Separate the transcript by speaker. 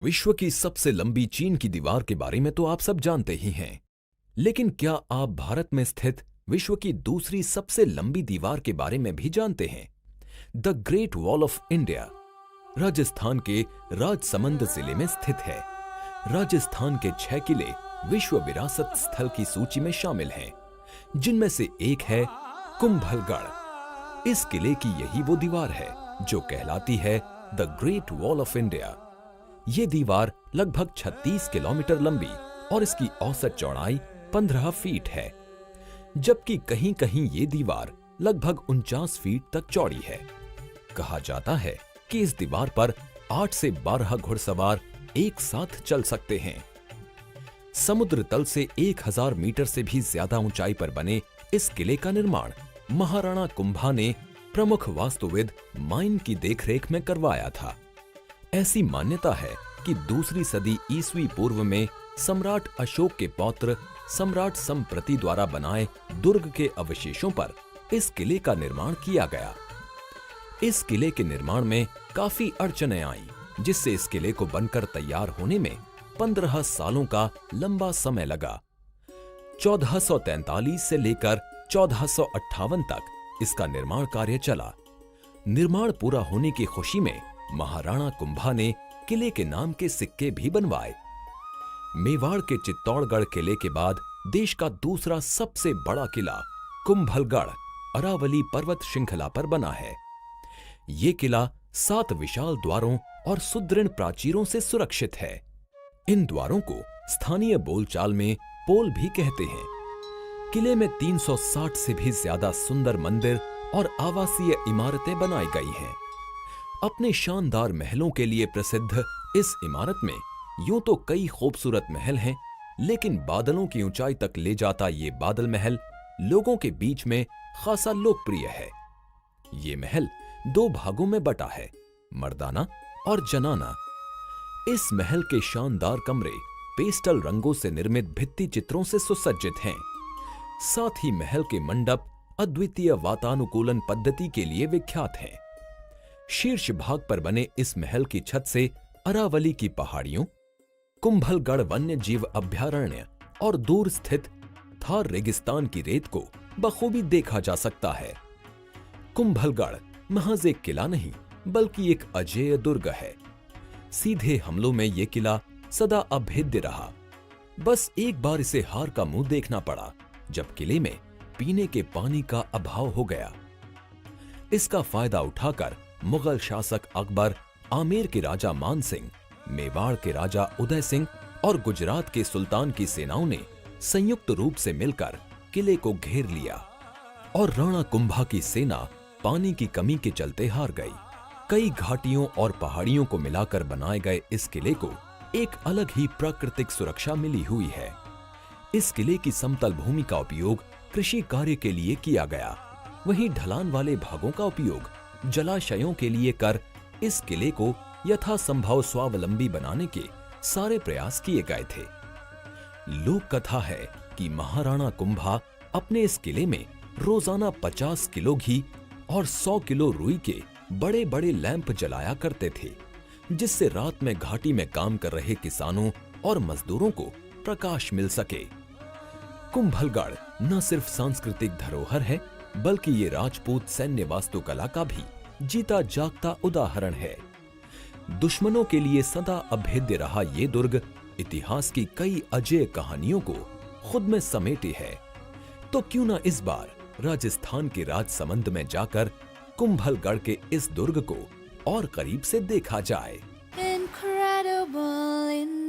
Speaker 1: विश्व की सबसे लंबी चीन की दीवार के बारे में तो आप सब जानते ही हैं, लेकिन क्या आप भारत में स्थित विश्व की दूसरी सबसे लंबी दीवार के बारे में भी जानते हैं? The great wall of India Rajasthan के राजसमंद जिले में स्थित है। राजस्थान के 6 किले विश्व विरासत स्थल की सूची में शामिल हैं, जिनमें से एक है कुंभलगढ़। इस किले की यही वो दीवार है जो कहलाती है the great wall of India. ये दीवार लगभग 36 किलोमीटर लंबी और इसकी औसत चौड़ाई 15 फीट है, जबकि कहीं कहीं ये दीवार लगभग 49 फीट तक चौड़ी है। कहा जाता है कि इस दीवार पर 8 से 12 घुड़सवार एक साथ चल सकते हैं। समुद्र तल से 1000 मीटर से भी ज्यादा ऊंचाई पर बने इस किले का निर्माण महाराणा कुंभा ने प्रमुख वास्तुविद माइन की देखरेख में करवाया था। ऐसी मान्यता है कि दूसरी सदी ईसवी पूर्व में सम्राट अशोक के पौत्र सम्राट संप्रति द्वारा बनाए दुर्ग के अवशेषों पर इस किले का निर्माण किया गया। इस किले के निर्माण में काफी अड़चनें आईं, जिससे इस किले को बनकर तैयार होने में 15 सालों का लंबा समय लगा। 1443 से लेकर 1458 तक इसका निर्माण कार्य चला। निर्माण पूरा होने की खुशी में महाराणा कुंभा ने किले के नाम के सिक्के भी बनवाए। मेवाड़ के चित्तौड़गढ़ किले के बाद देश का दूसरा सबसे बड़ा किला कुंभलगढ़ अरावली पर्वत श्रृंखला पर बना है। ये किला 7 विशाल द्वारों और सुदृढ़ प्राचीरों से सुरक्षित है। इन द्वारों को स्थानीय बोलचाल में पोल भी कहते हैं। किले में 360 से भी ज्यादा सुंदर मंदिर और आवासीय इमारतें बनाई गई हैं। अपने शानदार महलों के लिए प्रसिद्ध इस इमारत में यूं तो कई खूबसूरत महल हैं, लेकिन बादलों की ऊंचाई तक ले जाता ये बादल महल लोगों के बीच में खासा लोकप्रिय है। ये महल 2 भागों में बटा है, मर्दाना और जनाना। इस महल के शानदार कमरे पेस्टल रंगों से निर्मित भित्ति चित्रों से सुसज्जित हैं। साथ ही महल के मंडप अद्वितीय वातानुकूलन पद्धति के लिए विख्यात हैं। शीर्ष भाग पर बने इस महल की छत से अरावली की पहाड़ियों, कुंभलगढ़ वन्य जीव अभयारण्य और दूर स्थित थार रेगिस्तान की रेत को बखूबी देखा जा सकता है। कुंभलगढ़ महज एक किला नहीं, बल्कि एक अजेय दुर्ग है। सीधे हमलों में यह किला सदा अभेद्य रहा। बस एक बार इसे हार का मुंह देखना पड़ा, जब किले में पीने के पानी का अभाव हो गया। इसका फायदा उठाकर मुगल शासक अकबर, आमेर के राजा मान सिंह, मेवाड़ के राजा उदय सिंह और गुजरात के सुल्तान की सेनाओं ने संयुक्त रूप से मिलकर किले को घेर लिया और राणा कुंभा की सेना पानी की कमी के चलते हार गई। कई घाटियों और पहाड़ियों को मिलाकर बनाए गए इस किले को एक अलग ही प्राकृतिक सुरक्षा मिली हुई है। इस किले की समतल भूमि का उपयोग कृषि कार्य के लिए किया गया, वहीं ढलान वाले भागों का उपयोग जलाशयों के लिए कर इस किले को यथासंभव स्वावलंबी बनाने के सारे प्रयास किए गए थे। लोक कथा है कि महाराणा कुंभा अपने इस किले में रोजाना 50 किलो घी और 100 किलो रुई के बड़े बड़े लैंप जलाया करते थे, जिससे रात में घाटी में काम कर रहे किसानों और मजदूरों को प्रकाश मिल सके। कुंभलगढ़ न सिर्फ सांस्कृतिक धरोहर है, बल्कि ये राजपूत सैन्य वास्तुकला का भी जीता जागता उदाहरण है। दुश्मनों के लिए सदा अभेद्य रहा ये दुर्ग इतिहास की कई अजेय कहानियों को खुद में समेटे है। तो क्यों ना इस बार राजस्थान के राजसमंद में जाकर कुंभलगढ़ के इस दुर्ग को और करीब से देखा जाए। Incredible